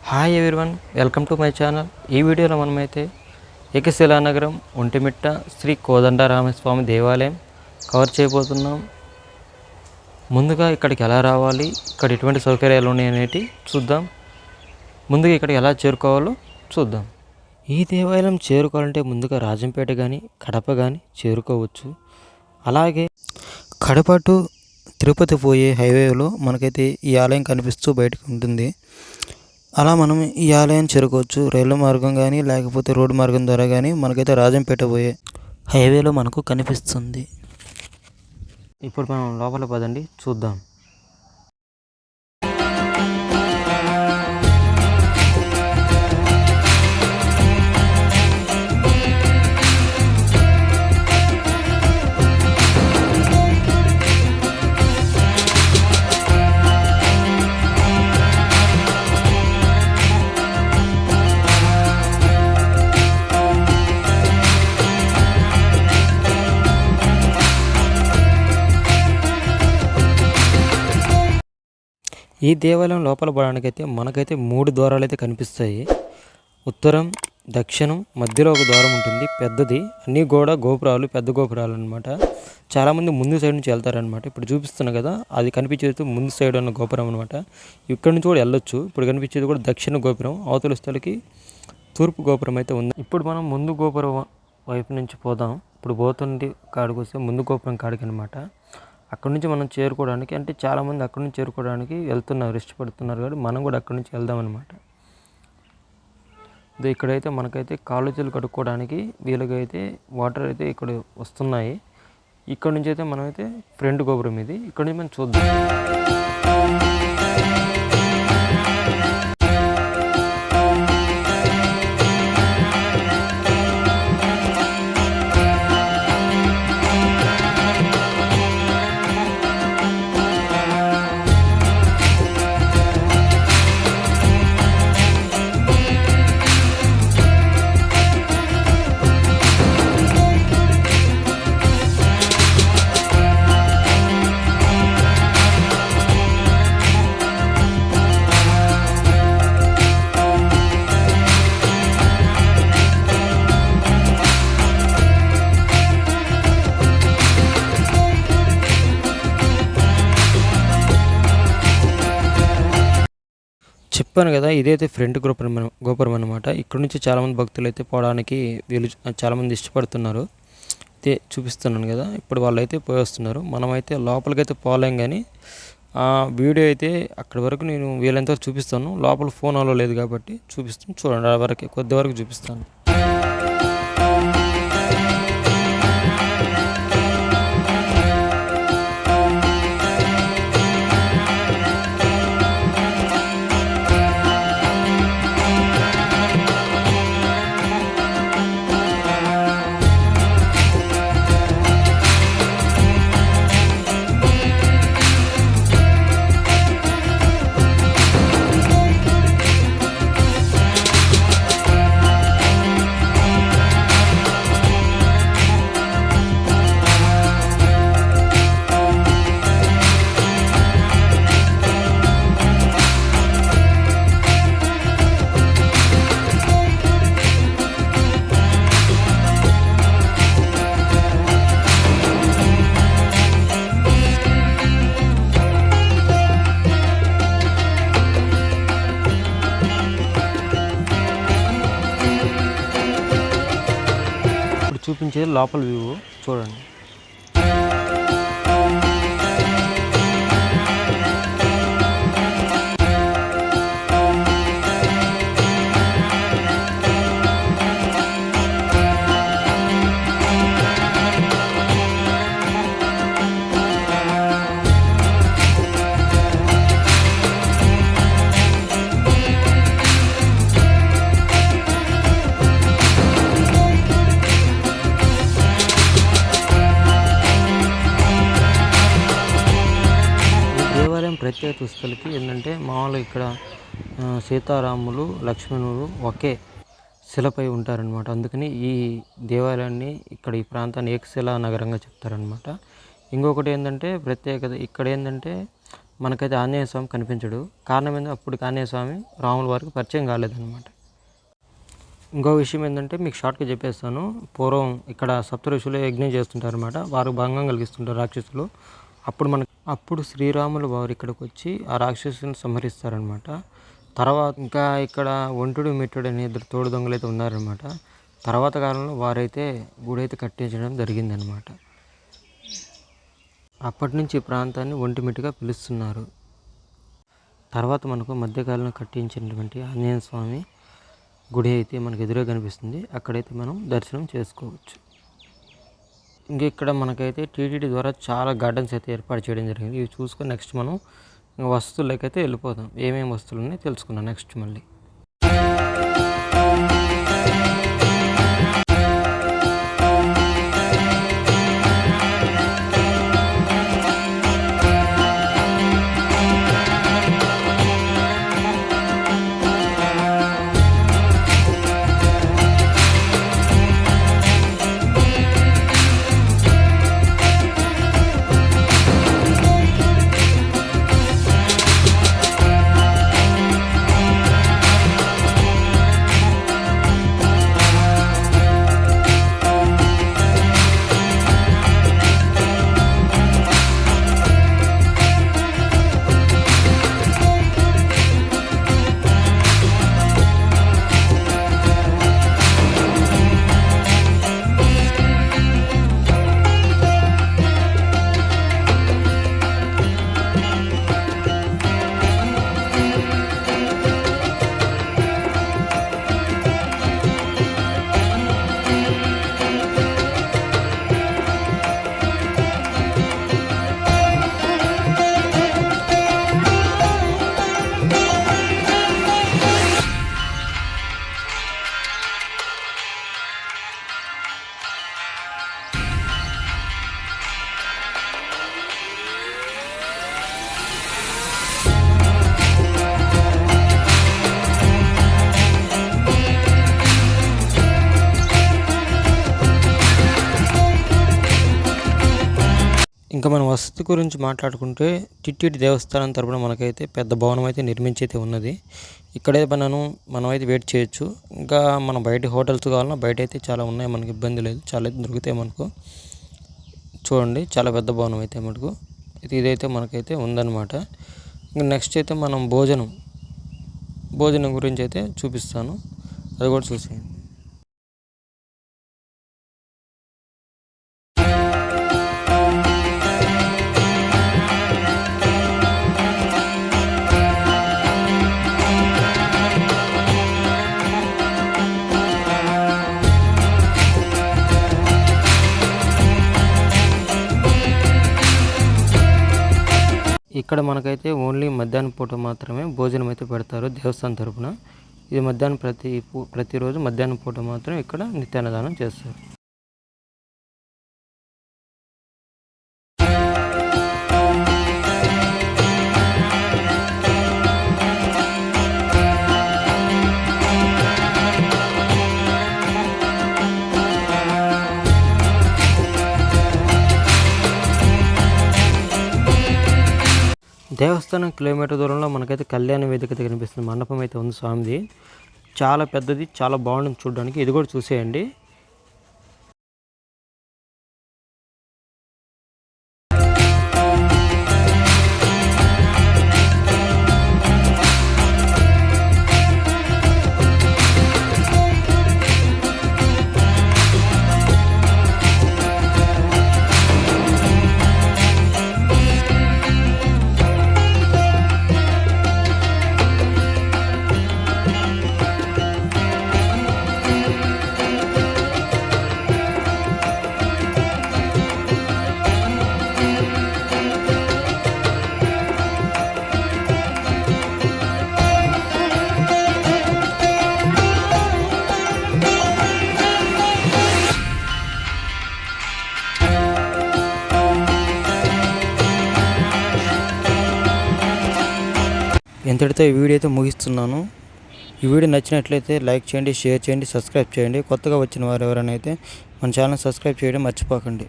Hi everyone, welcome to my channel. ఈ వీడియోలో మనమైతే ఏకశిలానగరం ఒంటిమిట్ట శ్రీ కోదండరామస్వామి దేవాలయం కవర్ చేయబోతున్నాం. ముందుగా ఇక్కడికి ఎలా రావాలి, ఇక్కడ ఎటువంటి సౌకర్యాలు ఉన్నాయనేటి చూద్దాం. ముందుగా ఇక్కడికి ఎలా చేరుకోవాలో చూద్దాం. ఈ దేవాలయం చేరుకోవాలంటే ముందుగా రాజంపేట కానీ కడప కానీ చేరుకోవచ్చు. అలాగే కడప టు తిరుపతి పోయే హైవేలో మనకైతే ఈ ఆలయం కనిపిస్తూ బయటకు ఉంటుంది. అలా మనం ఈ ఆలయాన్ని చేరుకోవచ్చు. రైలు మార్గం కానీ లేకపోతే రోడ్డు మార్గం ద్వారా కానీ మనకైతే రాజంపేట పోయే హైవేలో మనకు కనిపిస్తుంది. ఇప్పుడు మనం లోపల పదండి, చూద్దాం. ఈ దేవాలయం లోపల పోవడానికైతే మనకైతే 3 ద్వారాలు అయితే కనిపిస్తాయి. ఉత్తరం, దక్షిణం, మధ్యలో ఒక ద్వారం ఉంటుంది పెద్దది. అన్నీ కూడా గోపురాలు, పెద్ద గోపురాలు అనమాట. చాలామంది ముందు సైడ్ నుంచి వెళ్తారనమాట. ఇప్పుడు చూపిస్తున్నా కదా, అది కనిపించేది ముందు సైడ్ ఉన్న గోపురం అనమాట. ఇక్కడ నుంచి కూడా వెళ్ళొచ్చు. ఇప్పుడు కనిపించేది కూడా దక్షిణ గోపురం. అవతల స్థలకి తూర్పు గోపురం అయితే ఉంది. ఇప్పుడు మనం ముందు గోపురం వైపు నుంచి పోదాం. ఇప్పుడు పోతుండి కాడికి వస్తే ముందు గోపురం కాడికి అనమాట. అక్కడ నుంచి మనం చేరుకోవడానికి, అంటే చాలామంది అక్కడ నుంచి చేరుకోవడానికి వెళ్తున్నారు, ఇష్టపడుతున్నారు కాబట్టి మనం కూడా అక్కడ నుంచి వెళ్దాం అనమాట. ఇక్కడైతే మనకైతే కాలేజీలు కడుక్కోవడానికి వీళ్ళకైతే వాటర్ అయితే ఇక్కడ వస్తున్నాయి. ఇక్కడ నుంచి అయితే మనమైతే ఫ్రంట్ గోపురం ఇది. ఇక్కడ నుంచి మనం చూద్దాం. చెప్పాను కదా, ఇదైతే ఫ్రంట్ గోపురం అనమాట. ఇక్కడ నుంచి చాలామంది భక్తులు అయితే పోవడానికి వీళ్ళు చాలామంది ఇష్టపడుతున్నారు. ఇదే చూపిస్తున్నాను కదా, ఇప్పుడు వాళ్ళు అయితే పోయి వస్తున్నారు. మనమైతే లోపలికైతే పోలేం, కానీ వీడియో అయితే అక్కడి వరకు నేను వీళ్ళంతా చూపిస్తాను. లోపల ఫోన్ అలో లేదు కాబట్టి చూపిస్తాను. చూడండి, ఆ వరకు కొద్ది వరకు చూపిస్తాను. చూపించేది లోపల వ్యూ చూడండి. ప్రత్యేక దుస్తులకి ఏంటంటే మామూలుగా ఇక్కడ సీతారాములు లక్ష్మణులు ఒకే శిలపై ఉంటారనమాట. అందుకని ఈ దేవాలయాన్ని ఇక్కడ ఈ ప్రాంతాన్ని ఏకశిలా నగరంగా చెప్తారనమాట. ఇంకొకటి ఏంటంటే ప్రత్యేకత ఇక్కడ ఏంటంటే మనకైతే ఆంజనేయ స్వామి కనిపించడు. కారణం ఏంటంటే అప్పుడు ఆంజనేయ స్వామి రాముల వారికి పరిచయం కాలేదన్నమాట. ఇంకో విషయం ఏంటంటే మీకు షార్ట్గా చెప్పేస్తాను. పూర్వం ఇక్కడ సప్తఋషులు యజ్ఞం చేస్తుంటారన్నమాట. వారు భంగం కలిగిస్తుంటారు రాక్షసులు. అప్పుడు శ్రీరాములు వారు ఇక్కడికి వచ్చి ఆ రాక్షసులను సంహరిస్తారనమాట. తర్వాత ఇంకా ఇక్కడ ఒంటుడు మిట్టుడు అనే ఇద్దరు తోడు దొంగలు అయితే ఉన్నారనమాట. తర్వాత కాలంలో వారైతే గుడి అయితే కట్టించడం జరిగిందనమాట. అప్పటి నుంచి ఈ ప్రాంతాన్ని ఒంటిమిట్టుగా పిలుస్తున్నారు. తర్వాత మనకు మధ్యకాలంలో కట్టించినటువంటి ఆంజనేయ స్వామి గుడి అయితే మనకు ఎదురుగా కనిపిస్తుంది. అక్కడైతే మనం దర్శనం చేసుకోవచ్చు. ఇంకా ఇక్కడ మనకైతే టీటీడీ ద్వారా చాలా గార్డెన్స్ అయితే ఏర్పాటు చేయడం జరిగింది. ఇవి చూసుకొని నెక్స్ట్ మనం వస్తువులకైతే వెళ్ళిపోదాం. ఏమేమి వస్తువులు ఉన్నాయో తెలుసుకున్నాం నెక్స్ట్ మళ్ళీ. ఇంకా మన వసతి గురించి మాట్లాడుకుంటే టిటిడి దేవస్థానం తరపున మనకైతే పెద్ద భవనం అయితే నిర్మించి అయితే ఉన్నది. ఇక్కడే మనమైతే వెయిట్ చేయొచ్చు. ఇంకా మనం బయట హోటల్స్ కావాలన్నా బయట అయితే చాలా ఉన్నాయి, మనకి ఇబ్బంది లేదు, చాలా అయితే దొరుకుతాయి మనకు. చూడండి చాలా పెద్ద భవనం అయితే మనకు ఇదైతే మనకైతే ఉందన్నమాట. ఇంకా నెక్స్ట్ అయితే మనం భోజనం గురించి అయితే చూపిస్తాను, అది కూడా చూసేయండి. ఇక్కడ మనకైతే ఓన్లీ మధ్యాహ్నం పూట మాత్రమే భోజనం అయితే పెడతారు దేవస్థానం తరపున. ఇది మధ్యాహ్నం ప్రతిరోజు మధ్యాహ్నం పూట మాత్రం ఇక్కడ నిత్యాన్నదానం చేస్తారు. దేవస్థానం కిలోమీటర్ దూరంలో మనకైతే కళ్యాణ వేదిక అయితే కనిపిస్తుంది. మండపం అయితే ఉంది స్వామిది, చాలా పెద్దది, చాలా బాగుంటుంది చూడడానికి. ఇది కూడా చూసేయండి. ఇంతటితో ఈ వీడియో అయితే ముగిస్తున్నాను. ఈ వీడియో నచ్చినట్లయితే లైక్ చేయండి, షేర్ చేయండి, సబ్స్క్రైబ్ చేయండి. కొత్తగా వచ్చిన వారు ఎవరైనా అయితే మన ఛానల్ సబ్స్క్రైబ్ చేయడం మర్చిపోకండి.